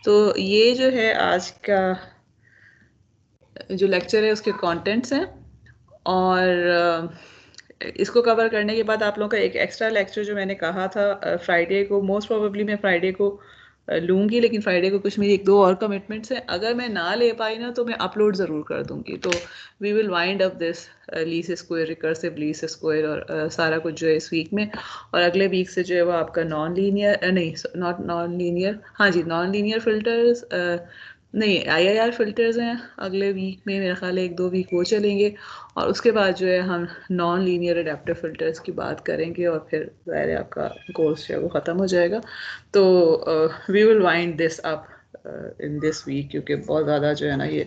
तो ये जो है आज का जो लेक्चर है उसके कंटेंट्स हैं, और इसको कवर करने के बाद आप लोगों का एक एक्स्ट्रा लेक्चर जो मैंने कहा था फ्राइडे को, मोस्ट प्रोबेबली मैं फ्राइडे को लूँगी, लेकिन फ्राइडे को कुछ मेरी एक दो और कमिटमेंट्स हैं। अगर मैं ना ले पाई ना तो मैं अपलोड ज़रूर कर दूँगी। तो we will wind up this least square, recursive least square और सारा कुछ जो है इस वीक में। और अगले वीक से जो है वो आपका नॉन लीनियर नहीं, नॉट नॉन लीनियर, हाँ जी, नॉन लीनियर फिल्टर्स नहीं, आईआईआर फिल्टर्स हैं। अगले वीक में मेरा ख्याल है एक दो वीक वो चलेंगे, और उसके बाद जो है हम नॉन लीनियर अडेप्टिव फिल्टर्स की बात करेंगे, और फिर ज़ाहिर है आपका कोर्स जो है वो ख़त्म हो जाएगा। तो we will wind this up in this week, क्योंकि बहुत ज़्यादा जो है ना ये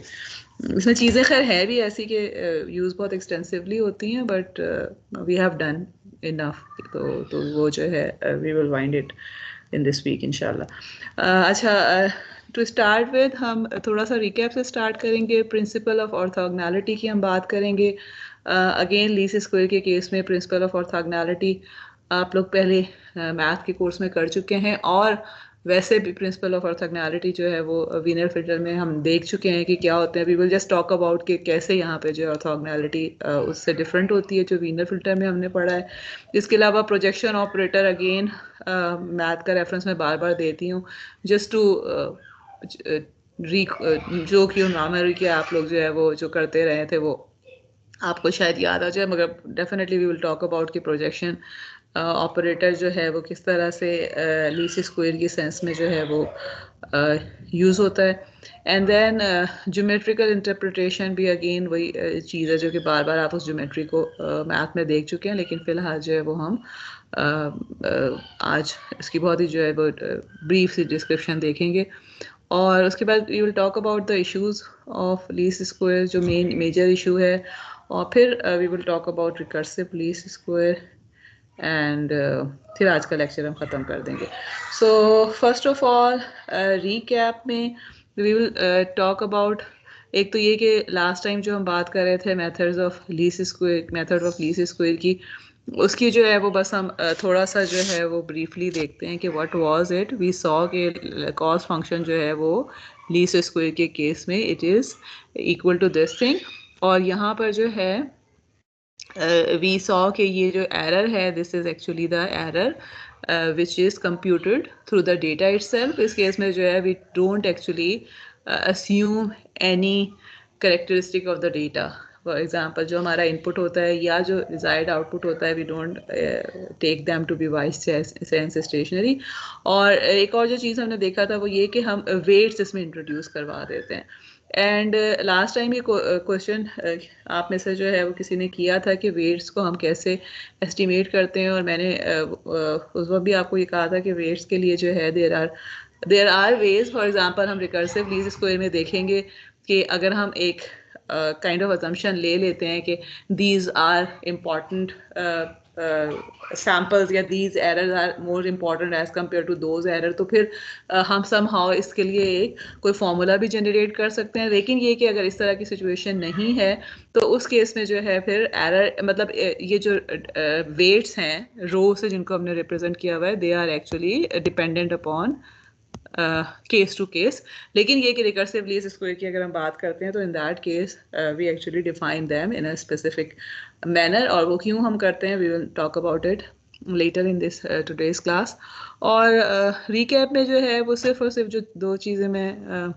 इसमें चीज़ें खैर है भी ऐसी कि यूज़ बहुत एक्सटेंसिवली होती हैं, but we have done enough. तो वो जो है we will wind it in this week इंशाल्लाह। अच्छा, टू स्टार्ट विद हम थोड़ा सा रिकैप से स्टार्ट करेंगे। प्रिंसिपल ऑफ ऑर्थोगोनैलिटी की हम बात करेंगे। अगेन लीस्ट स्क्वायर के केस में प्रिंसिपल ऑफ ऑर्थोगोनैलिटी आप लोग पहले मैथ के कोर्स में कर चुके हैं, और वैसे भी प्रिंसिपल ऑफ ऑर्थोगोनैलिटी जो है वो वीनर फिल्टर में हम देख चुके हैं कि क्या होते हैं। We will just talk about कि कैसे यहाँ पे जो है ऑर्थोगोनैलिटी उससे डिफरेंट होती है जो वीनर फिल्टर में हमने पढ़ा है। इसके अलावा प्रोजेक्शन ऑपरेटर, अगेन मैथ का रेफरेंस मैं बार बार देती हूँ जस्ट टू री जो कि मेमोरी के आप लोग जो है वो जो करते रहे थे वो आपको शायद याद आ जाए, मगर definitely we will talk about कि प्रोजेक्शन ऑपरेटर जो है वो किस तरह से लीस्ट स्क्वायर की सेंस में जो है वो यूज़ होता है। एंड देन ज्योमेट्रिकल इंटरप्रिटेशन भी अगेन वही चीज़ है जो कि बार बार आप उस ज्योमेट्री को मैथ में देख चुके हैं, लेकिन फ़िलहाल जो है वो हम आज इसकी बहुत ही जो है वो ब्रीफ सी डिस्क्रिप्शन देखेंगे। और उसके बाद we will talk about the issues of least square, जो मेजर इशू है, और फिर we will talk about recursive least square, and फिर आज का लेक्चर हम ख़त्म कर देंगे। So first of all recap में वी विल टॉक अबाउट, एक तो ये कि लास्ट टाइम जो हम बात कर रहे थे methods of least square, method of least square की, उसकी जो है वो बस हम थोड़ा सा जो है वो ब्रीफली देखते हैं कि what was it. We saw के कॉस फंक्शन जो है वो लीस्ट स्क्वायर के केस में it is equal to this thing, और यहाँ पर जो है वी सॉ कि ये जो एरर है this is actually the error which is computed through the data itself. इस केस में जो है we don't actually assume any characteristic of the data. For example जो हमारा इनपुट होता है या जो डिज़ायर्ड आउटपुट होता है, we don't take them to be wide sense stationary. और एक और जो चीज़ हमने देखा था वो ये कि हम वेट्स इसमें इंट्रोड्यूस करवा देते हैं। एंड लास्ट टाइम ये क्वेश्चन आप में से जो है वो किसी ने किया था कि वेट्स को हम कैसे एस्टिमेट करते हैं, और मैंने उस वक्त भी आपको ये कहा था कि वेट्स के लिए जो है there are ways. For example हम रिकर्सिव लीस्ट स्क्वायर में देखेंगे कि अगर हम एक काइंड ऑफ अजम्पशन ले लेते हैं कि दीज आर इम्पॉर्टेंट सैम्पल्स या these errors are more important as compare to those error, तो फिर हम सम हाउ इसके लिए एक कोई फॉर्मूला भी जनरेट कर सकते हैं। लेकिन ये कि अगर इस तरह की सिचुएशन नहीं है तो उस केस में जो है फिर एरर मतलब ये जो वेट्स हैं रो से जिनको हमने रिप्रेजेंट किया हुआ है, they are actually dependent upon case to case. लेकिन ये कि रिकर्सिव लीस्ट स्क्वायर की अगर हम बात करते हैं तो in that case we actually define them in a specific manner, और वो क्यों हम करते हैं we will talk about it later in this today's class. और रिकैप में जो है वो सिर्फ और सिर्फ जो दो चीज़ें मैं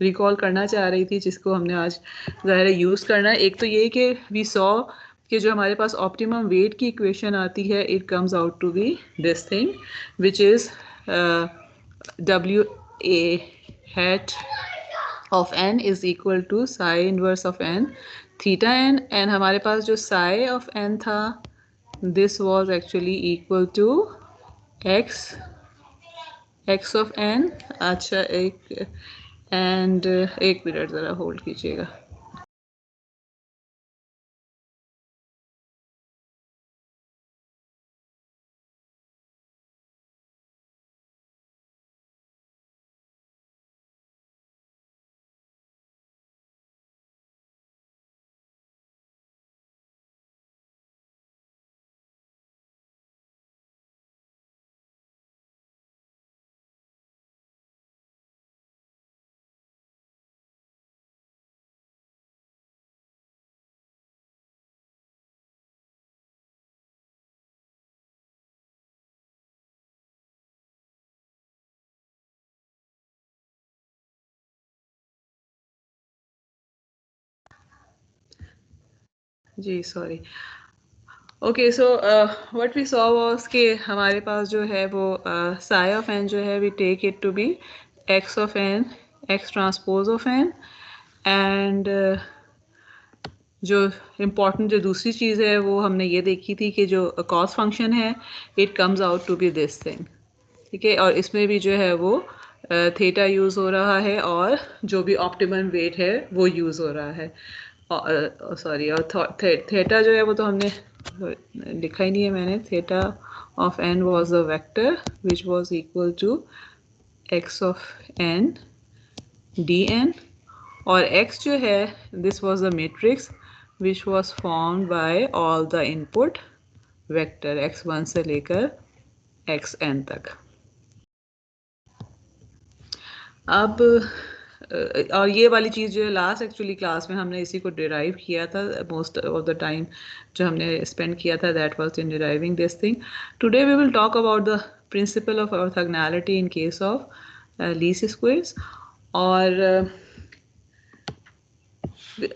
रिकॉल करना चाह रही थी जिसको हमने आज ज़ाहिर है यूज़ करना है। एक तो ये कि वी सॉ कि जो हमारे पास ऑप्टिमम वेट की इक्वेशन आती है, it comes out to be this thing which is W A hat of n is equal to psi inverse of n theta n, and हमारे पास जो psi of n था this was actually equal to x of n। अच्छा एक and एक minute ज़रा hold कीजिएगा। जी sorry. Okay so what we saw was कि हमारे पास जो है वो साई ऑफ एन जो है we take it to be x of n, x transpose of n, and जो इम्पॉर्टेंट जो दूसरी चीज़ है वो हमने ये देखी थी कि जो कॉस फंक्शन है it comes out to be this thing, ठीक है। और इसमें भी जो है वो थीटा यूज़ हो रहा है और जो भी ऑप्टिमम वेट है वो यूज़ हो रहा है। सॉरी, और थीटा जो है वो तो हमने लिखा ही नहीं है मैंने। Theta of n was a vector which was equal to x of n D n, और x जो है this was the matrix which was formed by all the input vector x1 से लेकर xn तक। अब और ये वाली चीज़ जो है लास्ट एक्चुअली क्लास में हमने इसी को डिराइव किया था, मोस्ट ऑफ द टाइम जो हमने स्पेंड किया था that was in deriving this thing. Today we will talk about the principle of orthogonality in case of least squares. और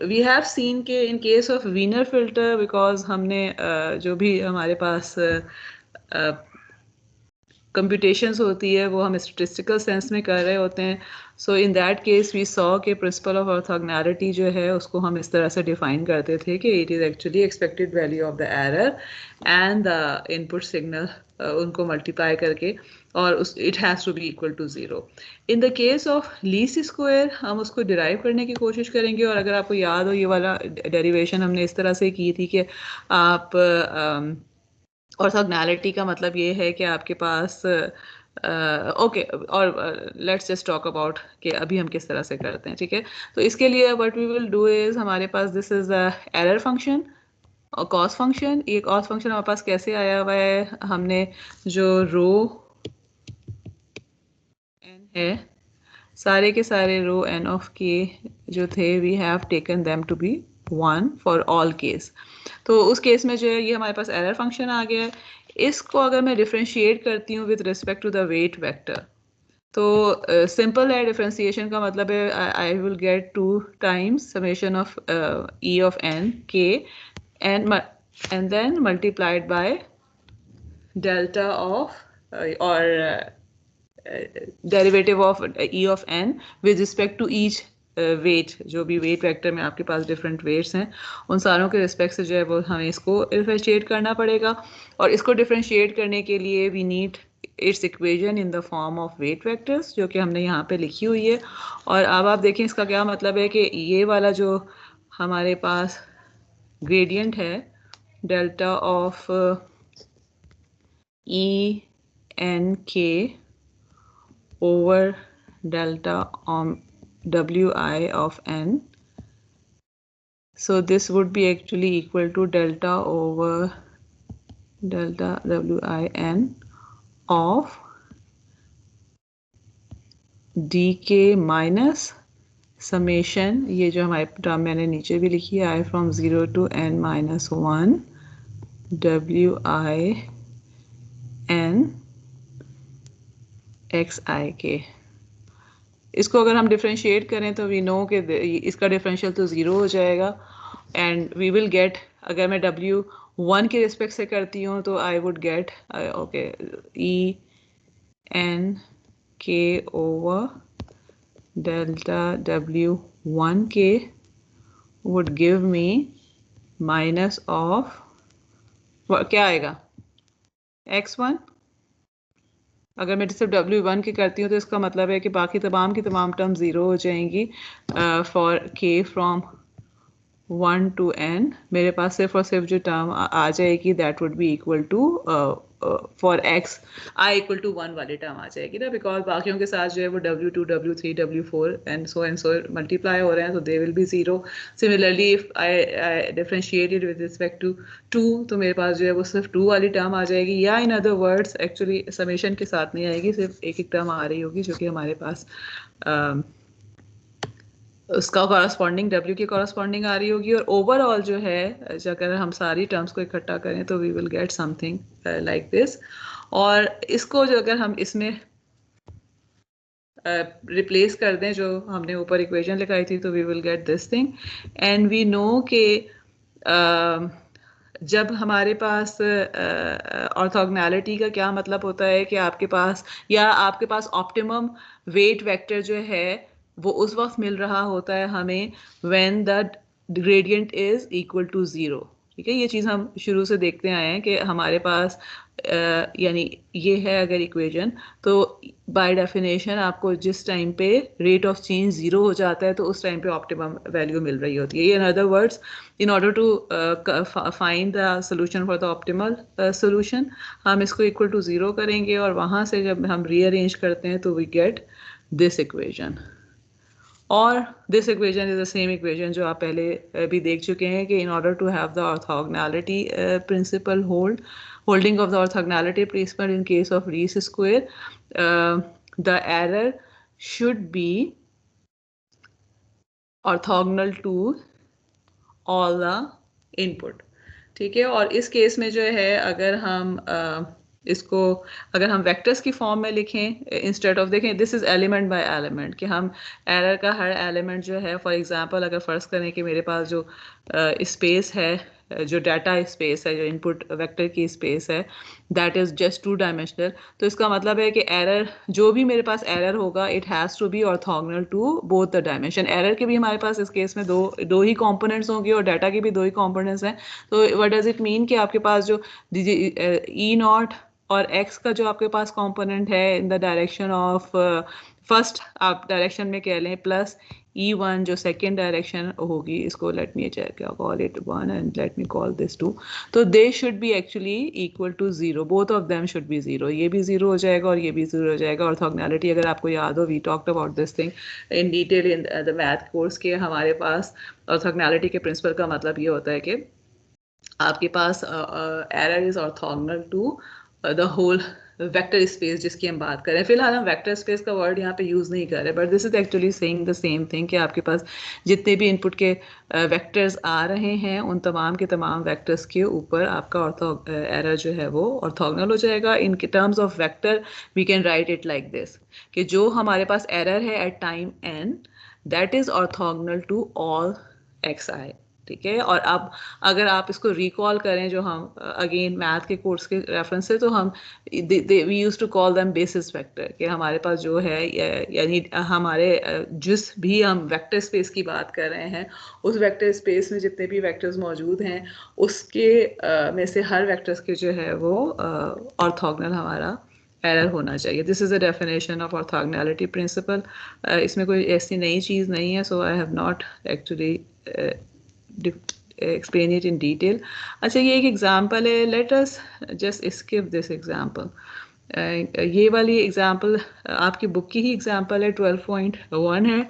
वी हैव सीन के in case of Wiener filter, because हमने जो भी हमारे पास कंप्यूटेशंस होती है वो हम स्टेटिस्टिकल सेंस में कर रहे होते हैं। So in that case we saw के प्रिंसिपल ऑफ ऑर्थोगोनैलिटी जो है उसको हम इस तरह से डिफाइन करते थे कि it is actually expected value of the error and the input signal, उनको मल्टीप्लाई करके, और उस it has to be equal to zero. In the case of least square हम उसको डिराइव करने की कोशिश करेंगे। और अगर आपको याद हो ये वाला डेरिवेशन हमने इस तरह से की थी कि आप ऑर्थोगोनैलिटी का मतलब ये है कि आपके पास ओके, और लेट्स जस्ट टॉक अबाउट कि अभी हम किस तरह से करते हैं, ठीक है। तो इसके लिए what we will do is हमारे पास this is the error function और कॉस फंक्शन। ये कॉस फंक्शन हमारे पास कैसे आया हुआ है, हमने जो रो एन है सारे के सारे रो एन ऑफ के जो थे we have taken them to be 1 for all case. तो उस केस में जो है ये हमारे पास एरर फंक्शन आ गया है। इसको अगर मैं डिफ्रेंशिएट करती हूँ with respect to the weight vector, तो सिंपल है डिफ्रेंशिएशन का मतलब है I will get 2 times summation of E of N के and then multiplied by delta of और derivative of E of N with respect to each weight. जो भी weight vector में आपके पास डिफरेंट वेट्स हैं उन सारों के रिस्पेक्ट से जो है वो हमें इसको डिफ्रेंशिएट करना पड़ेगा। और इसको डिफ्रेंशिएट करने के लिए we need its equation in the form of weight vectors जो कि हमने यहाँ पे लिखी हुई है। और अब आप देखें इसका क्या मतलब है कि ये वाला जो हमारे पास ग्रेडियंट है डेल्टा ऑफ ई एन के over delta on wi of n, so this would be actually equal to delta over delta win of dk minus summation, ये जो हमारे टर्म मैंने नीचे भी लिखी है, i from 0 to n minus 1 wi n xik। इसको अगर हम डिफ्रेंशिएट करें तो वी नो कि इसका डिफरेंशियल तो ज़ीरो हो जाएगा एंड वी विल गेट, अगर मैं w1 के रिस्पेक्ट से करती हूँ तो I would get okay E N K over delta w1 के would give me minus of क्या आएगा x1। अगर मैं सिर्फ W1 की करती हूँ तो इसका मतलब है कि बाकी तमाम की तमाम टर्म ज़ीरो हो जाएंगी for K from 1 to n। मेरे पास सिर्फ और सिर्फ जो टर्म आ जाएगी that would be equal to for x i equal to 1 वाली टर्म आ जाएगी ना, बिकॉज बाकियों के साथ जो है वो W2 W3 W4 and so multiply हो रहे हैं तो they will be zero. Similarly if I differentiated with respect to 2 तो मेरे पास जो है वो सिर्फ 2 वाली टर्म आ जाएगी, या in other words actually summation के साथ नहीं आएगी, सिर्फ एक एक टर्म आ रही होगी जो कि हमारे पास उसका कॉरस्पॉन्डिंग W की कॉरस्पॉन्डिंग आ रही होगी। और ओवरऑल जो है अगर हम सारी टर्म्स को इकट्ठा करें तो we will get something like this. और इसको जो अगर हम इसमें रिप्लेस कर दें जो हमने ऊपर इक्वेशन लिखाई थी तो we will get this thing. And we know के जब हमारे पास ऑर्थोगोनैलिटी का क्या मतलब होता है कि आपके पास ऑप्टिमम वेट वेक्टर जो है वो उस वक्त मिल रहा होता है हमें when the gradient is equal to 0। ठीक है, ये चीज़ हम शुरू से देखते आए हैं कि हमारे पास यानी ये है अगर इक्वेशन, तो बाय डेफिनेशन आपको जिस टाइम पे रेट ऑफ चेंज 0 हो जाता है तो उस टाइम पे ऑप्टिमम वैल्यू मिल रही होती है। इन other words, in order to find the solution for the optimal solution, हम इसको इक्वल टू 0 करेंगे और वहाँ से जब हम रीअरेंज करते हैं तो वी गेट दिस इक्वेशन। और this equation is the same equation जो आप पहले भी देख चुके हैं कि in order to have the orthogonality principle holding of the orthogonality principle in case of least square, the error should be orthogonal to all the input। ठीक है, और इस केस में जो है अगर हम इसको अगर हम वेक्टर्स की फॉर्म में लिखें इंस्टेड ऑफ, देखें this is element by element, कि हम एरर का हर एलिमेंट जो है, फॉर एग्जांपल अगर फ़र्ज़ करें कि मेरे पास जो स्पेस है, जो डाटा स्पेस है, जो इनपुट वेक्टर की स्पेस है, दैट इज़ जस्ट 2 डायमेंशनल, तो इसका मतलब है कि एरर जो भी मेरे पास एरर होगा it has to be orthogonal to both the dimension. Error के भी हमारे पास इस केस में दो ही कंपोनेंट्स होंगे और डाटा के भी 2 ही कंपोनेंट्स हैं। तो व्हाट डज़ इट मीन कि आपके पास जो ई नॉट और x का जो आपके पास कंपोनेंट है in the direction of first, आप डायरेक्शन में कह लें प्लस E1 जो सेकेंड डायरेक्शन होगी, इसको let me check, call it 1 and let me call this 2, तो they should be actually equal to 0, both of them should be 0, ये भी 0 हो जाएगा और ये भी 0 हो जाएगा। ऑर्थोगोनैलिटी अगर आपको याद हो, we talked about this thing in detail in the math course के, हमारे पास ऑर्थोगोनैलिटी के प्रिंसिपल का मतलब ये होता है कि आपके पास error is orthogonal to the whole vector space जिसकी हम बात करें। फिलहाल हम वेक्टर स्पेस का वर्ड यहाँ पे यूज़ नहीं कर रहे, but this is actually saying the same thing कि आपके पास जितने भी इनपुट के वेक्टर्स आ रहे हैं उन तमाम के तमाम वेक्टर्स के ऊपर आपका एरर जो है वो ऑर्थोगोनल हो जाएगा। In terms of vector we can write it like this, कि जो हमारे पास एरर है at time n, that is orthogonal to all xi। ठीक है, और अब अगर आप इसको रिकॉल करें, जो हम अगेन मैथ के कोर्स के रेफरेंस से, तो हम we use to call them basis vector, कि हमारे पास जो है यानी हमारे जिस भी हम वेक्टर स्पेस की बात कर रहे हैं उस वेक्टर स्पेस में जितने भी वेक्टर्स मौजूद हैं उसके में से हर वेक्टर्स के जो है वो ऑर्थोगोनल हमारा एरर होना चाहिए। This is a definition of orthogonality principle. इसमें कोई ऐसी नई चीज़ नहीं है, so I have not actually explain it in detail। अच्छा, ये एक एग्जांपल है, let us just skip this example. ये वाली एग्जांपल आपकी बुक की ही एग्जांपल है, 12.1 है,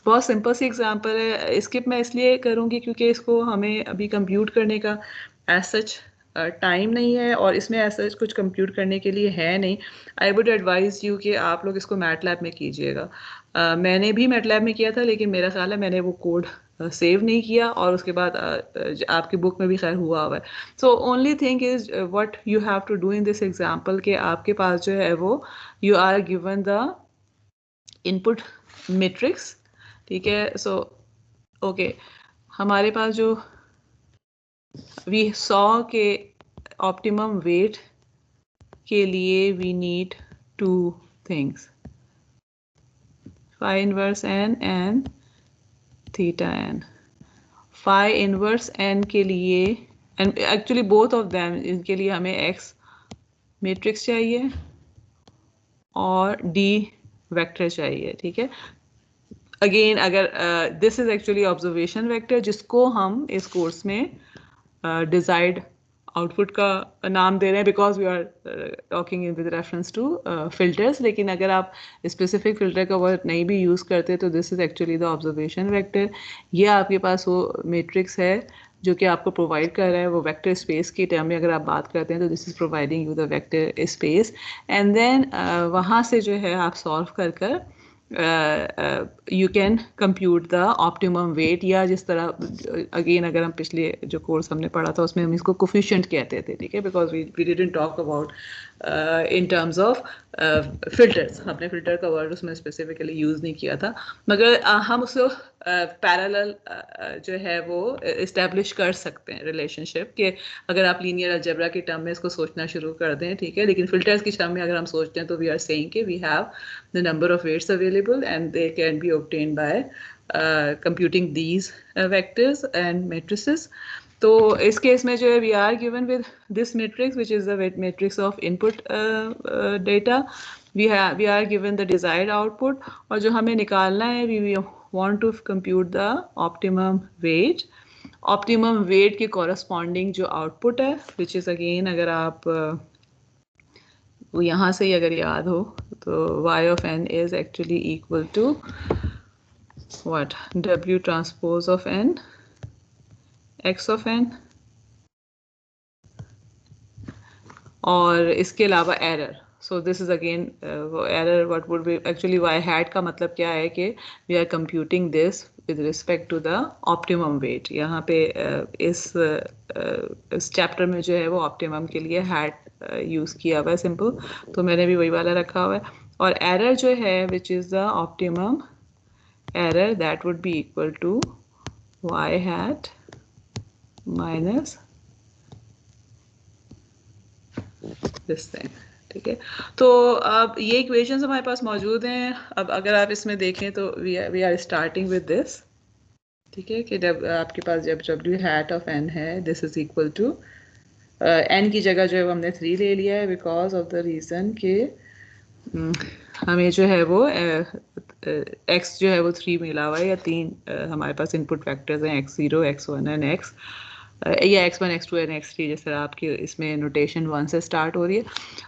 बहुत सिंपल सी एग्जांपल है। स्किप मैं इसलिए करूँगी क्योंकि इसको हमें अभी कंप्यूट करने का एज सच टाइम नहीं है और इसमें ऐसा कुछ कंप्यूट करने के लिए है नहीं। आई वुड एडवाइज़ यू कि आप लोग इसको मैटलैब में कीजिएगा। मैंने भी मैटलैब में किया था, लेकिन मेरा ख्याल है मैंने वो कोड सेव नहीं किया और उसके बाद आपकी बुक में भी खैर हुआ हुआ है। So only thing is what you have to do in this example, कि आपके पास जो है वो you are given the input matrix. ठीक है, सो ओके, हमारे पास जो वी सॉ के ऑप्टिमम वेट के लिए we need 2 things, phi inverse n and theta n। Phi inverse n के लिए, and actually both of them, इनके लिए हमें x मैट्रिक्स चाहिए और d वेक्टर चाहिए। ठीक है, अगेन अगर this is actually observation vector जिसको हम इस कोर्स में डिजायर्ड आउटपुट का नाम दे रहे हैं, because we are talking in with reference to filters. लेकिन अगर आप स्पेसिफिक फिल्टर का वर्ड नहीं भी यूज़ करते तो this is actually the observation vector. ये आपके पास वो मैट्रिक्स है जो कि आपको प्रोवाइड कर रहा है वो वेक्टर स्पेस की टर्म में अगर आप बात करते हैं तो this is providing you the vector space, and then वहाँ से जो है आप सॉल्व कर you can compute the optimum weight, या जिस तरह अगेन अगर हम पिछले जो कोर्स हमने पढ़ा था उसमें हम इसको कोफिशिएंट कहते थे। ठीक है, because we didn't talk about in terms of filters. हमने फिल्टर का वर्ड उसमें स्पेसिफिकली यूज़ नहीं किया था, मगर हम उसको पैरेलल जो है वो इस्टेब्लिश कर सकते हैं रिलेशनशिप के, अगर आप लीनियर अलजेब्रा की टर्म में इसको सोचना शुरू कर दें, ठीक है। लेकिन फिल्टर्स की टर्म में अगर हम सोचते हैं तो वी आर सेइंग कि we have the number of weights available and they can be obtained by computing these vectors and matrices. तो इस केस में जो है we are given with this matrix which is the matrix of input data, we are given the desired output, और जो हमें निकालना है we want to compute the optimum weight. Optimum weight के कॉरस्पॉन्डिंग जो आउटपुट है विच इज़ अगेन, अगर आप वो यहाँ से ही अगर याद हो तो y of n is actually equal to what, w transpose of n, x of n, और इसके अलावा error. So this is again error what would be actually y hat का मतलब क्या है कि we are computing this with respect to the optimum weight. यहाँ पे इस चैप्टर में जो है वो ऑप्टिमम के लिए हैट यूज़ किया हुआ है सिंपल, तो मैंने भी वही वाला रखा हुआ है। और एरर जो है which is the optimum error, that would be equal to y hat minus this thing, ठीक है। तो अब ये इक्वेशंस हमारे पास मौजूद हैं। अब अगर आप इसमें देखें तो we are starting with this, ठीक है, कि जब आपके पास जब w hat of n है, this is equal to n की जगह जो है वो हमने 3 ले लिया है बिकॉज ऑफ द रीज़न कि हमें जो है वो x जो है वो 3 मिला हुआ है, या 3 हमारे पास इनपुट फैक्टर्स हैं, x0, x1 एंड x, या x1, x2 एंड x3, जैसे आपकी इसमें नोटेशन 1 से स्टार्ट हो रही है।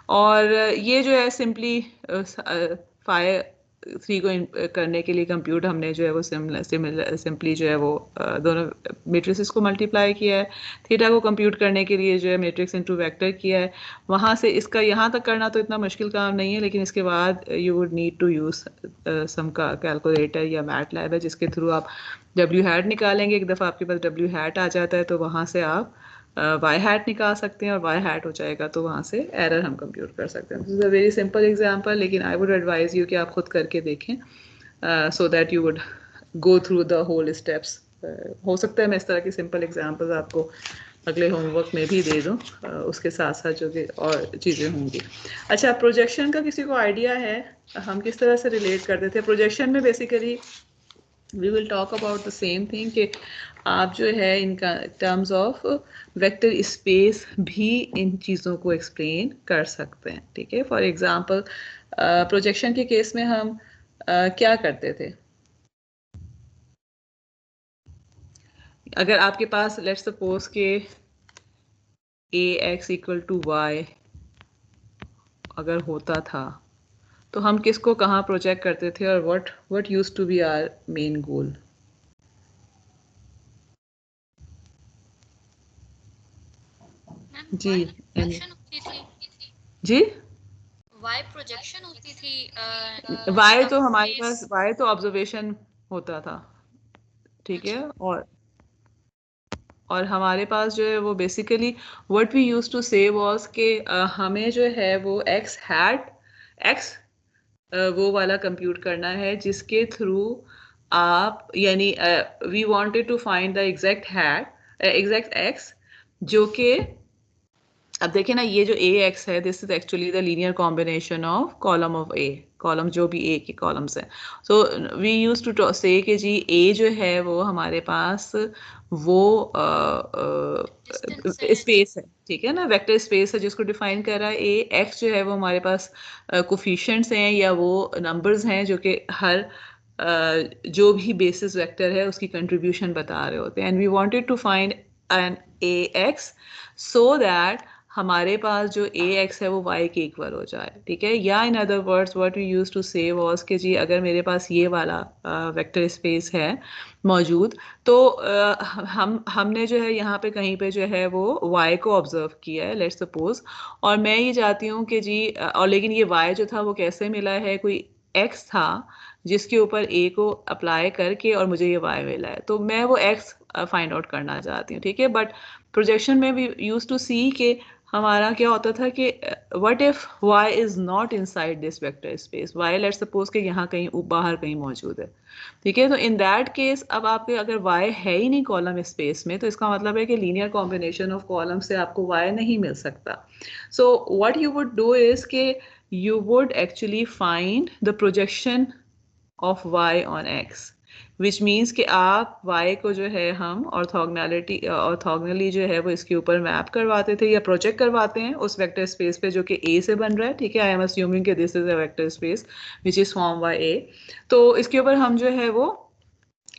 और ये जो है सिंपली फाइव 3 को करने के लिए कंप्यूट हमने जो है वो सिंपली जो है वो दोनों मैट्रिसेस को मल्टीप्लाई किया है। थीटा को कंप्यूट करने के लिए जो है मैट्रिक्स इनटू वेक्टर किया है। वहाँ से इसका यहाँ तक करना तो इतना मुश्किल काम नहीं है, लेकिन इसके बाद you would need to use sum का कैलकुलेटर या मैटलैब है, जिसके थ्रू आप डब्ल्यू हैट निकालेंगे। एक दफ़ा आपके पास डब्ल्यू हैट आ जाता है तो वहाँ से आप वाई हैट निकाल सकते हैं, और वाई हैट हो जाएगा तो वहाँ से एरर हम कंप्यूट कर सकते हैं। This is a very simple example, लेकिन आई वुड एडवाइज यू कि आप खुद करके देखें so that you would go through the whole steps. हो सकता है मैं इस तरह की सिंपल एग्जांपल्स आपको अगले होमवर्क में भी दे दूँ, उसके साथ साथ जो कि और चीज़ें होंगी। अच्छा, प्रोजेक्शन का किसी को आइडिया है हम किस तरह से रिलेट करते थे? प्रोजेक्शन में basically we will talk about the same thing कि आप जो है इनका टर्म्स ऑफ वेक्टर स्पेस भी इन चीज़ों को एक्सप्लेन कर सकते हैं, ठीक है। फॉर एग्जांपल प्रोजेक्शन के केस में हम क्या करते थे? अगर आपके पास लेट्स सपोज के ax इक्वल टू y अगर होता था तो हम किसको कहाँ प्रोजेक्ट करते थे, और what used to be our main goal? जी जी वाई प्रोजेक्शन होती थी। वाई तो हमारे पास वाई तो ऑब्जर्वेशन होता था, ठीक है। और हमारे पास जो है वो basically what we use to say was के हमें जो है वो एक्स हैट एक्स वो वाला कंप्यूट करना है जिसके थ्रू आप यानी we wanted to find the exact hat exact X, जो कि अब देखें ना, ये जो ए एक्स है this is actually the linear combination of column of A, column जो भी ए के कॉलम्स हैं। सो वी यूज टू से कि जी ए जो है वो हमारे पास वो स्पेस है, ठीक है ना, वेक्टर स्पेस है जिसको डिफाइन कर रहा है ए। एक्स जो है वो हमारे पास कोफिशिएंट्स हैं या वो नंबर्स हैं जो कि हर जो भी बेसिस वेक्टर है उसकी कंट्रीब्यूशन बता रहे होते हैं। And we wanted to find an A X so that हमारे पास जो ए एक्स है वो वाई के इक्वल हो जाए, ठीक है। या in other words what we use to say was कि जी अगर मेरे पास ये वाला वेक्टर स्पेस है मौजूद तो हमने जो है यहाँ पे कहीं पे जो है वो y को ऑब्जर्व किया है लेट्स सपोज, और मैं ये चाहती हूँ कि जी और लेकिन ये y जो था वो कैसे मिला है, कोई x था जिसके ऊपर a को अप्लाई करके और मुझे ये y मिला है, तो मैं वो x फाइंड आउट करना चाहती हूँ, ठीक है। बट प्रोजेक्शन में भी यूज टू सी के हमारा क्या होता था कि what if y is not inside this vector space, y let's suppose कि यहाँ कहीं बाहर कहीं मौजूद है, ठीक है। तो इन दैट केस अब आपके अगर y है ही नहीं कॉलम स्पेस में, तो इसका मतलब है कि लीनियर कॉम्बिनेशन ऑफ कॉलम से आपको y नहीं मिल सकता। So what you would do is के you would actually find the projection of y on x, which means कि आप y को जो है हम ऑर्थोगनली जो है वो इसके ऊपर मैप करवाते थे या प्रोजेक्ट करवाते हैं उस वेक्टर स्पेस पे जो कि a से बन रहा है, ठीक है। आई एम अस्यूमिंग कि this is a vector space which is form by a। तो इसके ऊपर हम जो है वो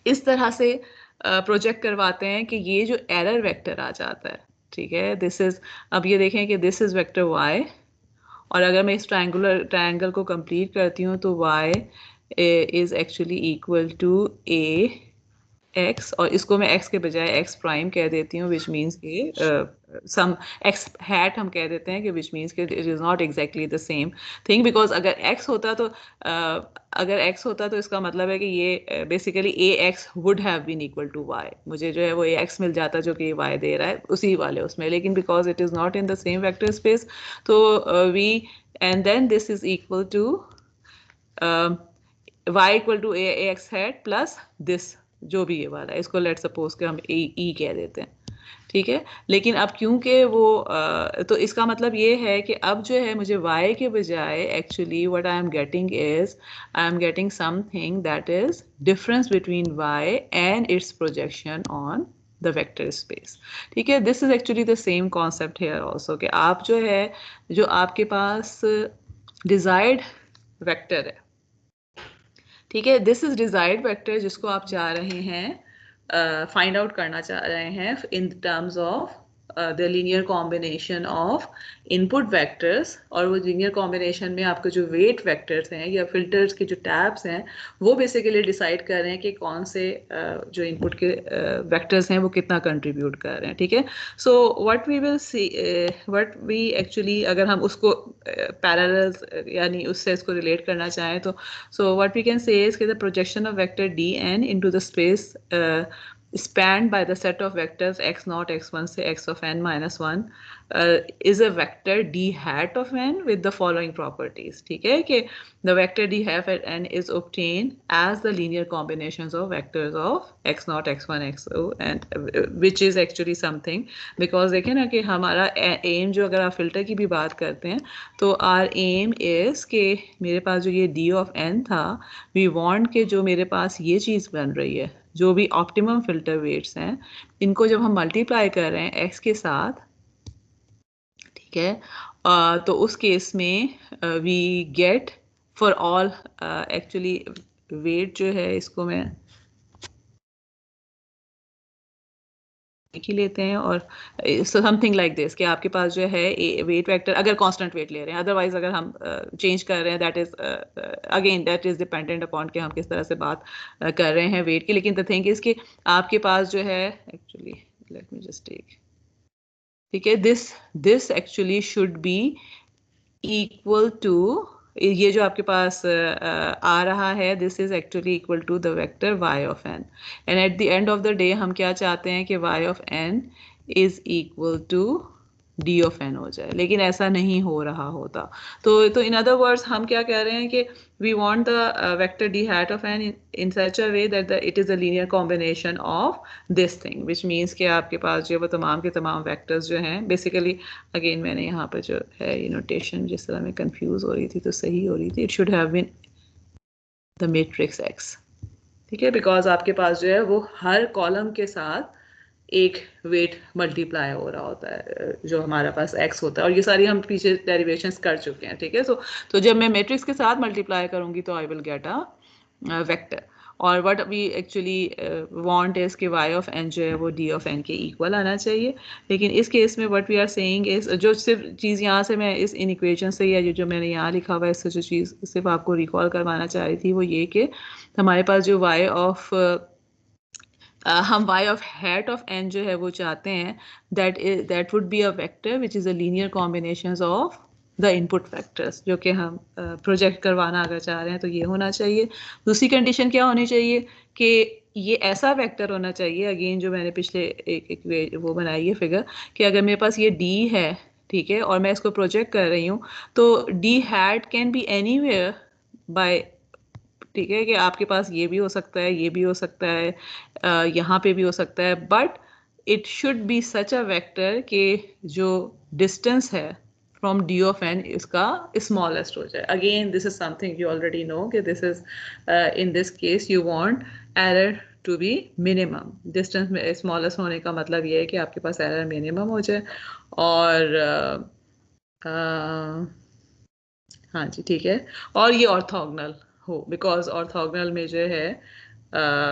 इस तरह से प्रोजेक्ट करवाते हैं कि ये जो एरर वेक्टर आ जाता है, ठीक है, दिस इज, अब ये देखें कि दिस इज वेक्टर y, और अगर मैं इस ट्रायंगल को कंप्लीट करती हूँ तो y is actually equal to a x, और इसको मैं x के बजाय x प्राइम कह देती हूँ, विच मीन्स कि सम x हैट हम कह देते हैं कि विच मीन्स कि it is not exactly the same thing, because अगर x होता तो इसका मतलब है कि ये basically ax would have been equal to y, मुझे जो है वो ax मिल जाता जो कि y दे रहा है उसी वाले उसमें, लेकिन because it is not in the same vector space, तो we and then this is equal to y equal to ax hat plus this जो भी ये वाला है, इसको लेट सपोज के हम ई कह देते हैं, ठीक है। लेकिन अब क्योंकि वो तो इसका मतलब ये है कि अब जो है मुझे y के बजाय actually what I am getting is I am getting something that is difference between y and its projection on the vector space, ठीक है। This is actually the same concept here also कि आप जो है जो आपके पास डिजायर्ड वेक्टर है, ठीक है, दिस इज डिजायर्ड वेक्टर जिसको आप चाह रहे हैं फाइंड आउट करना चाह रहे हैं इन terms of the linear combination of input vectors, और वो लीनियर कॉम्बिनेशन में आपके जो वेट वेक्टर्स हैं या फिल्टर्स के जो टैब्स हैं वो बेसिकली डिसाइड कर रहे हैं कि कौन से जो इनपुट के वेक्टर्स हैं वो कितना कंट्रीब्यूट कर रहे हैं, ठीक है। So what we will see, what we actually अगर हम उसको पैरेलल यानी उससे इसको रिलेट करना चाहें तो so what we can say is that the projection of vector dn into the space spanned by the set of vectors x naught x1 से x of n minus 1 is a vector d hat of n with the following properties, ठीक है, कि the vector d hat of n is obtained as the linear combinations of vectors of x naught x1 x2 and which is actually something because देखें ना कि हमारा aim जो अगर आप फिल्टर की भी बात करते हैं तो our aim is कि मेरे पास जो ये d of n था, we want कि जो मेरे पास ये चीज़ बन रही है जो भी ऑप्टिमम फिल्टर वेट्स हैं इनको जब हम मल्टीप्लाई कर रहे हैं x के साथ, ठीक है, तो उस केस में we get for all actually weight जो है इसको मैं ही लेते हैं और समथिंग लाइक दिस कि आपके पास जो है वेट वेक्टर अगर कांस्टेंट वेट ले रहे हैं, अदरवाइज अगर हम चेंज कर रहे हैं that is again that is dependent upon कि हम किस तरह से बात कर रहे हैं वेट की। लेकिन द थिंग इज कि आपके पास जो है actually let me just take, ठीक है, this actually should be equal to ये जो आपके पास आ रहा है this is actually equal to the vector y of n, and at the end of the day हम क्या चाहते हैं कि y of n is equal to d of n हो जाए, लेकिन ऐसा नहीं हो रहा होता। तो इन अदर वर्ड्स हम क्या कह रहे हैं कि we want the vector d hat of n in such a way that it is a linear combination of this thing, which means कि आपके पास जो वो तमाम के तमाम वेक्टर्स जो हैं बेसिकली अगेन मैंने यहाँ पर जो है ये नोटेशन जिस तरह मैं कंफ्यूज हो रही थी तो सही हो रही थी, it should have been the matrix x, ठीक है, बिकॉज आपके पास जो है वो हर कॉलम के साथ एक वेट मल्टीप्लाई हो रहा होता है जो हमारा पास x होता है, और ये सारी हम पीछे डेरिवेशंस कर चुके हैं, ठीक है। तो जब मैं मैट्रिक्स के साथ मल्टीप्लाई करूंगी तो I will get a vector, और what we actually want is कि y ऑफ n जो है वो d ऑफ n के इक्वल आना चाहिए। लेकिन इस केस में what we are saying is जो सिर्फ चीज़ यहाँ से मैं इस इन इक्वेशन से या जो मैंने यहाँ लिखा हुआ है इससे जो चीज़ सिर्फ आपको रिकॉल करवाना चाह रही थी वो ये कि हमारे पास जो y ऑफ हम y of hat of n जो है वो चाहते हैं that would be a vector which is a linear combination of the input factors जो कि हम प्रोजेक्ट करवाना अगर चाह रहे हैं तो ये होना चाहिए। दूसरी कंडीशन क्या होनी चाहिए कि ये ऐसा वेक्टर होना चाहिए, अगेन जो मैंने पिछले एक वो बनाई है फिगर कि अगर मेरे पास ये d है, ठीक है, और मैं इसको प्रोजेक्ट कर रही हूँ, तो D hat can be anywhere by, ठीक है, कि आपके पास ये भी हो सकता है, ये भी हो सकता है, यहाँ पे भी हो सकता है, but it should be such a vector कि जो डिस्टेंस है फ्रॉम डी ऑफ एन इसका स्मॉलेस्ट हो जाए. Again this is something you already know कि this is in this case you want error to be minimum. Distance में smallest होने का मतलब ये है कि आपके पास एरर मिनिमम हो जाए. और हाँ जी, ठीक है, और ये ऑर्थोगोनल हो, बिकॉज ऑर्थोगोनल में जो है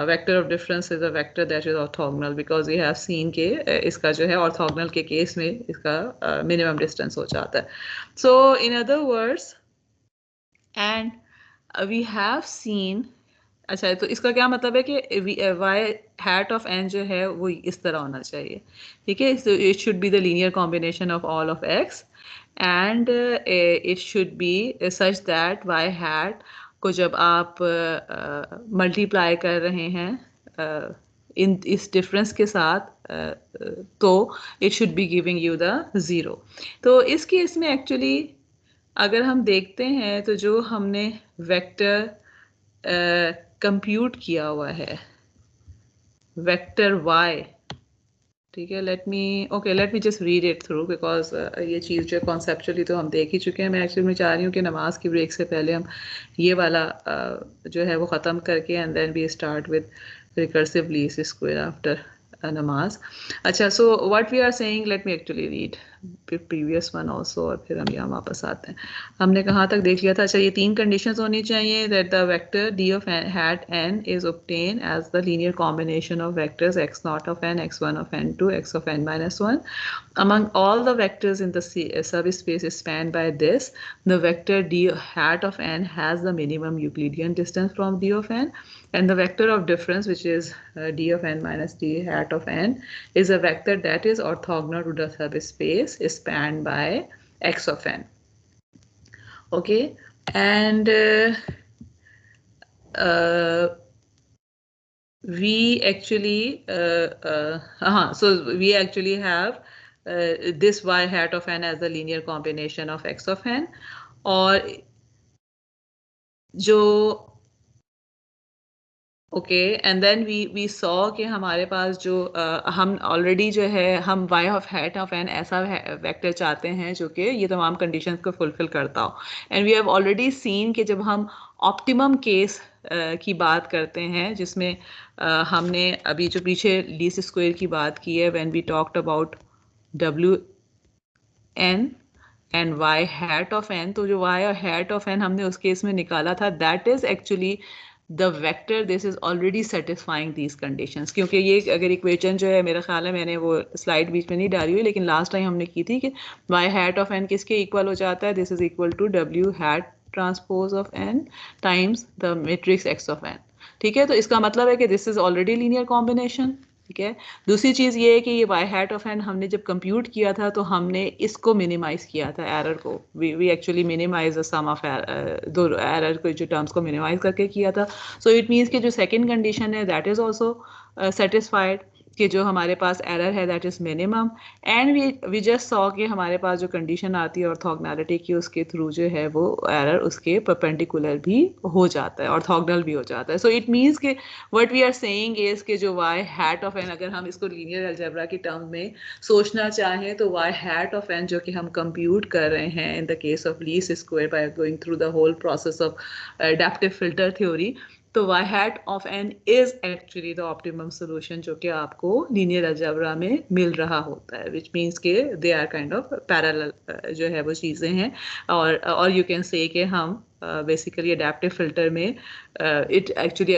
vector of difference is a vector that is orthogonal, because we have seen के इसका जो है ऑर्थोगोनल के केस में इसका मिनिमम डिस्टेंस हो जाता है. So in other words, and we have seen, अच्छा तो इसका क्या मतलब है कि वाई हैट ऑफ एन जो है वो इस तरह होना चाहिए, ठीक है. So it should be the linear combination of all of X, and it should be such that Y hat को जब आप मल्टीप्लाई कर रहे हैं इन इस डिफरेंस के साथ, तो it should be giving you the zero. तो इस केस में एक्चुअली अगर हम देखते हैं तो जो हमने वेक्टर कंप्यूट किया हुआ है, वेक्टर y, ठीक है, late me just read it through, because ये चीज़ जो कॉन्सेप्चुअली तो हम देख ही चुके हैं. मैं एक्चुअली मैं चाह रही हूँ कि नमाज की ब्रेक से पहले हम ये वाला जो है वो ख़त्म करके and then we start with recursive least square after नमाज. अच्छा, so what we are saying, let me actually read previous one also, और फिर हम यहाँ वापस आते हैं. हमने कहाँ तक देख लिया था? अच्छा, ये 3 कंडीशंस होनी चाहिए that the vector d of n hat n is obtained as the linear combination of vectors x naught of n, x1 of n2, x of n minus 1 among all the vectors in the subspace spanned by this. The vector d hat of n has the minimum Euclidean distance from d of n, and the vector of difference, which is d of n minus d hat of n, is a vector that is orthogonal to the subspace spanned by x of n. Okay, and we actually so we actually have this y hat of n as the linear combination of x of n, और जो okay, and then we saw कि हमारे पास जो हम already जो है हम y of hat of N ऐसा वेक्टर चाहते हैं जो कि ये तमाम कंडीशंस को फुलफिल करता हो. And we have already seen कि जब हम ऑप्टिमम केस की बात करते हैं, जिसमें हमने अभी जो पीछे लीस्ट स्क्वायर की बात की है, when we talked about w n and y hat of n, तो जो y हैट ऑफ n हमने उस केस में निकाला था, that is actually the vector this is already satisfying these conditions. क्योंकि ये अगर इक्वेशन जो है, मेरा ख्याल है मैंने वो स्लाइड बीच में नहीं डाली हुई, लेकिन लास्ट टाइम हमने की थी कि y हैट ऑफ n किसके इक्वल हो जाता है, this is equal to w hat transpose of n times the matrix x of n. ठीक है, तो इसका मतलब है कि this is already linear combination. ठीक है, दूसरी चीज़ ये है कि ये y हैट ऑफ n हमने जब कंप्यूट किया था तो हमने इसको मिनिमाइज किया था, एरर को. We actually minimize the sum of दो एरर को, जो टर्म्स को मिनिमाइज करके किया था. सो इट मीन्स कि जो सेकंड कंडीशन है दैट इज आल्सो सेटिस्फाइड, कि जो हमारे पास एरर है that is minimum. And we just saw कि हमारे पास जो कंडीशन आती है ऑर्थोगोनैलिटी की, उसके थ्रू जो है वो एरर उसके परपेंडिकुलर भी हो जाता है, ऑर्थोगोनल भी हो जाता है. सो इट मीन्स कि what we are saying is कि जो y हैट ऑफ n, अगर हम इसको लीनियर अलजेब्रा की टर्म में सोचना चाहें, तो y हैट ऑफ n जो कि हम कंप्यूट कर रहे हैं in the case of least square by going through the whole process of adaptive filter theory, तो y hat of n is actually the optimum solution जो कि आपको लीनियर अलजेब्रा में मिल रहा होता है, विच मीन्स के they are kind of parallel जो है वो चीज़ें हैं. और यू कैन से कि हम basically adaptive filter में it actually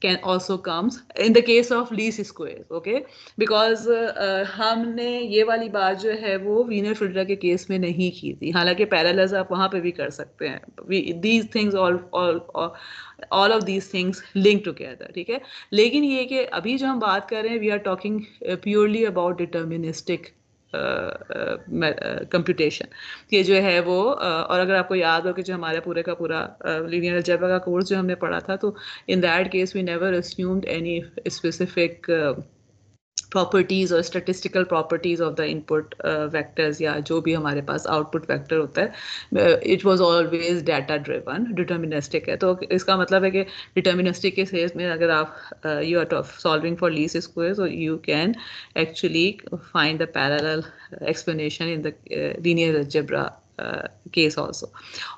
can also comes in the case of least squares. Okay, because हमने ये वाली बात जो है वो वीनर फिल्टर के केस में नहीं की थी, हालांकि पैरेलल्स आप वहाँ पे भी कर सकते हैं. these things all of these things link together. ठीक है, लेकिन ये कि अभी जो हम बात कर रहे हैं, we are talking purely about deterministic computation, ये जो है वो और अगर आपको याद हो कि जो हमारा पूरे का पूरा लीनियर अलजेब्रा का कोर्स जो हमने पढ़ा था, तो in that case we never assumed any specific properties और statistical properties of the input vectors या जो भी हमारे पास आउटपुट वेक्टर होता है, it was always data driven, deterministic है। तो इसका मतलब है कि डिटर्मिनिस्टिक के केस में अगर आप you are solving for least square, so you can actually find the parallel explanation in the linear algebra case also.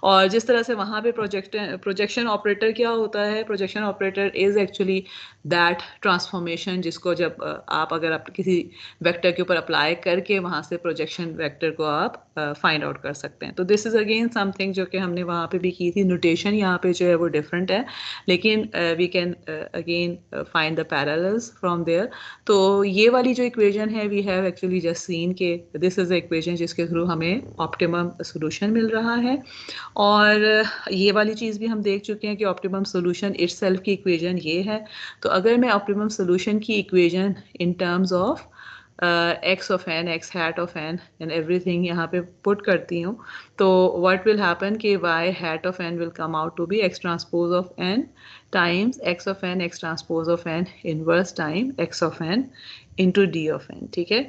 और जिस तरह से वहाँ पे प्रोजेक्शन ऑपरेटर क्या होता है, projection operator is actually that transformation जिसको जब आप अगर आप किसी वेक्टर के ऊपर अप्लाई करके वहाँ से प्रोजेक्शन वेक्टर को आप फाइंड आउट कर सकते हैं। तो दिस इज़ अगेन समथिंग जो कि हमने वहाँ पे भी की थी। नोटेशन यहाँ पे जो है वो डिफरेंट है, लेकिन we can again find the parallels from there. तो ये वाली जो इक्वेशन है we have actually just seen के दिस इज़ द इक्वेशन जिसके थ्रू हमें ऑप्टिमम सोल्यूशन मिल रहा है। और ये वाली चीज़ भी हम देख चुके हैं कि ऑप्टिमम सोल्यूशन इटसेल्फ की इक्वेशन ये है। तो अगर मैं ऑप्टिमम सोल्यूशन की equation in terms of x of n, x hat of n and everything यहाँ पे पुट करती हूँ, तो what will happen कि y hat of n will come out to be x transpose of n times x of n, x transpose of n inverse time x of n into d of n, ठीक है।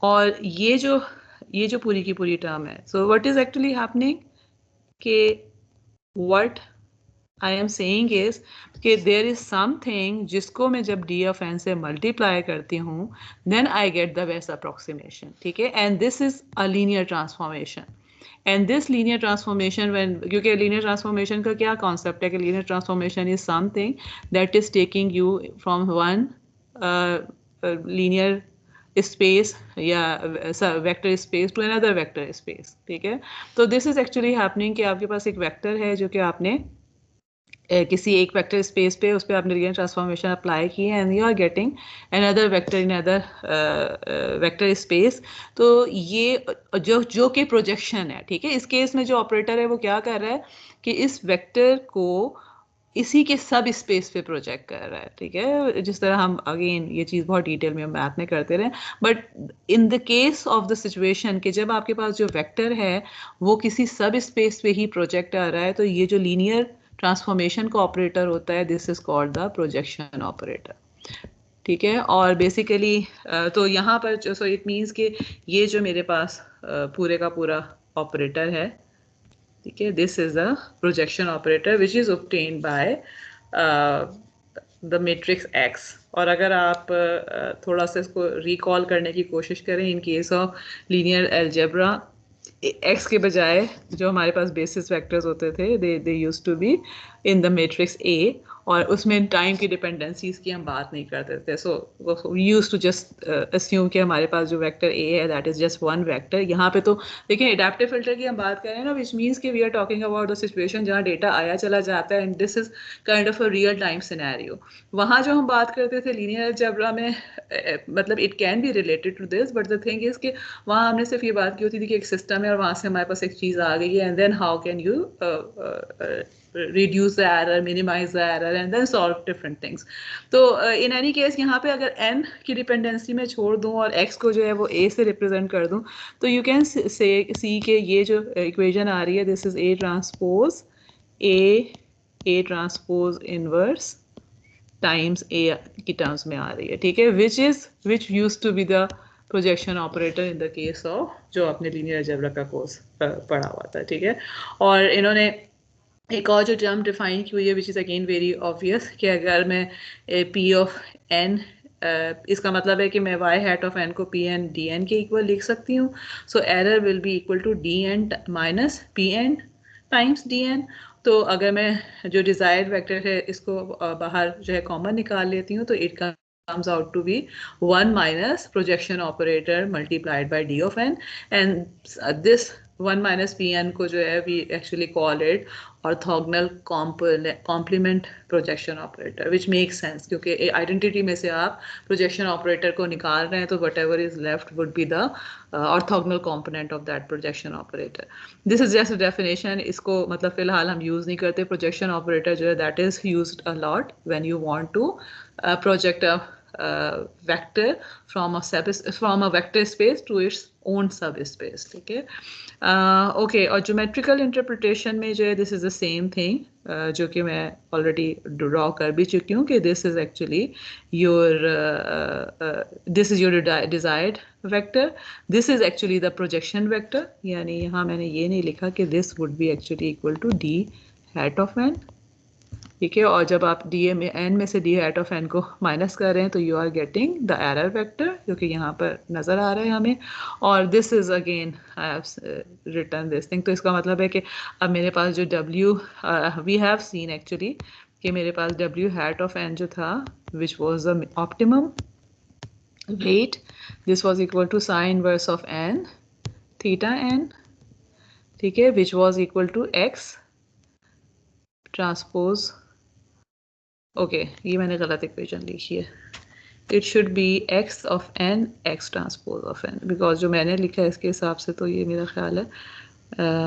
और ये जो पूरी की पूरी term है, so what is actually happening कि what I am saying is कि there is something जिसको मैं जब d of n से multiply करती हूँ then I get the best approximation, ठीक है। and this is a linear transformation, and this linear transformation when क्योंकि linear transformation का क्या concept है कि linear transformation is something that is taking you from one linear space या vector space to another vector space, ठीक है। तो this is actually happening कि आपके पास एक वेक्टर है जो कि आपने किसी एक वेक्टर स्पेस पे उस पर आपने लिनियर ट्रांसफॉर्मेशन अप्लाई की है and you are getting another vector in other vector space. तो ये जो कि प्रोजेक्शन है, ठीक है। इस केस में जो ऑपरेटर है वो क्या कर रहा है कि इस वेक्टर को इसी के सब स्पेस पे प्रोजेक्ट कर रहा है, ठीक है। जिस तरह हम अगेन ये चीज़ बहुत डिटेल में हम मैथ में करते रहे, but in the case of the situation कि जब आपके पास जो वेक्टर है वो किसी सब स्पेस पे ही प्रोजेक्ट आ रहा है, तो ये जो लीनियर ट्रांसफॉर्मेशन का ऑपरेटर होता है this is called the projection operator, ठीक है। और बेसिकली तो यहाँ पर सो इट मीन्स कि ये जो मेरे पास पूरे का पूरा ऑपरेटर है, ठीक है, this is the projection operator which is obtained by the matrix x. और अगर आप थोड़ा सा इसको रिकॉल करने की कोशिश करें in case of linear algebra, X के बजाय जो हमारे पास बेसिस वेक्टर्स होते थे they used to be in the matrix A, और उसमें टाइम की डिपेंडेंसीज की हम बात नहीं करते थे। So we used to just assume कि हमारे पास जो वेक्टर ए है that is just one vector. यहाँ पे तो देखिए एडेप्टिव फिल्टर की हम बात कर रहे हैं ना, विच मीन्स कि we are talking about the situation जहाँ डेटा आया चला जाता है and this is kind of a real time scenario. वहाँ जो हम बात करते थे लीनियर अलजेब्रा में मतलब it can be related to this, but the thing is कि वहाँ हमने सिर्फ ये बात की होती थी कि एक सिस्टम है और वहाँ से हमारे पास एक चीज़ आ गई है and then how can you reduce the error, minimize the error and then solve different things. तो in any case यहाँ पे अगर n की डिपेंडेंसी में छोड़ दूँ और x को जो है वो a से रिप्रेजेंट कर दूँ, तो you can see कि ये जो इक्वेशन आ रही है this is a transpose inverse times a की टर्म्स में आ रही है, ठीक है, which used to be the projection operator in the case of जो आपने linear algebra का कोर्स पढ़ा हुआ था, ठीक है। और इन्होंने एक और जो टर्म डिफाइन की हुई है which is again very obvious कि अगर मैं पी ऑफ एन इसका मतलब है कि मैं वाई हैट ऑफ एन को पी एन डी एन के इक्वल लिख सकती हूँ। So error will be equal to D N minus P N times D N. तो अगर मैं जो डिज़ायर्ड वेक्टर है इसको बाहर जो है कॉमन निकाल लेती हूँ तो it comes out to be 1 minus projection operator multiplied by d of n, and this 1 minus pn को जो है we actually call it orthogonal complement projection operator, which makes sense क्योंकि identity में से आप projection operator को निकाल रहे हैं तो whatever is left would be the orthogonal component of that projection operator. This is just a definition. इसको मतलब फिलहाल हम use नहीं करते। projection operator जो है that is used a lot when you want to project a vector from a vector space to its own subspace. ठीक है, ओके. और ज्योमेट्रिकल इंटरप्रिटेशन में जो है this is the same thing, जो कि मैं ऑलरेडी ड्रॉ कर भी चुकी हूँ कि this is actually your desired vector. This is actually the projection vector, यानी यहाँ मैंने ये नहीं लिखा कि this would be actually equal to D hat of N. ठीक है, और जब आप डी में एन में से डी हैट ऑफ एन को माइनस कर रहे हैं तो you are getting the error vector, जो कि यहाँ पर नज़र आ रहा है हमें. और this is again I have return this thing. तो इसका मतलब है कि अब मेरे पास जो W we have seen actually कि मेरे पास डब्ल्यू हैट ऑफ एन जो था which was the optimum weight, this was equal to sine inverse of N theta N. ठीक है, which was equal to X transpose. Okay, ये मैंने गलत इक्वेशन लिखी है. It should be x of n x transpose of N, because जो मैंने लिखा है इसके हिसाब से तो ये मेरा ख्याल है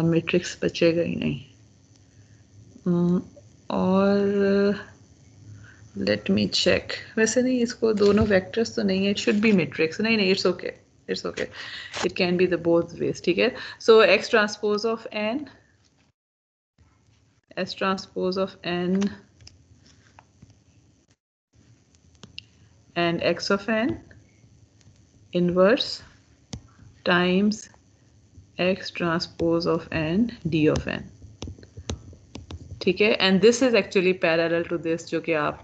मैट्रिक्स बचेगा ही नहीं. और लेट मी चेक, वैसे नहीं, इसको दोनों वेक्टर्स तो नहीं है, इट शुड बी मैट्रिक्स. नहीं नहीं, it's okay, it's okay, it can be the both ways. ठीक है, so X transpose of N, S transpose of N and x of n inverse times x transpose of n d of n. ठीक है, and this is actually parallel to this जो कि आप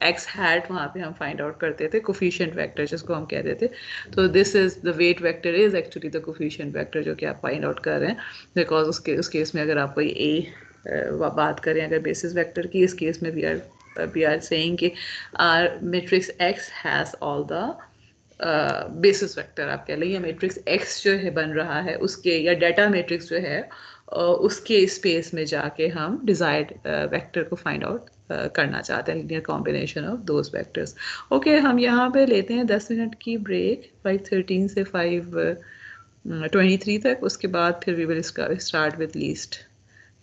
x hat वहाँ पे हम find out करते थे coefficient vector जिसको हम कहते थे. तो this is the weight vector is actually the coefficient vector जो कि आप find out कर रहे हैं, because उस केस में अगर आप कोई a बात करें अगर basis vector की, इस केस में we are saying कि our matrix X has all the basis vector आप कह लीजिए. matrix X जो है बन रहा है उसके, या data matrix जो है उसके स्पेस में जाके हम डिजायर्ड वेक्टर को फाइंड आउट करना चाहते हैं, linear combination of those vectors. Okay, हम यहाँ पे लेते हैं 10 मिनट की ब्रेक 5:13 से 5:23 तक. उसके बाद फिर we will start with least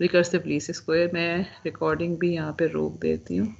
recursive least square. मैं रिकॉर्डिंग भी यहाँ पे रोक देती हूँ.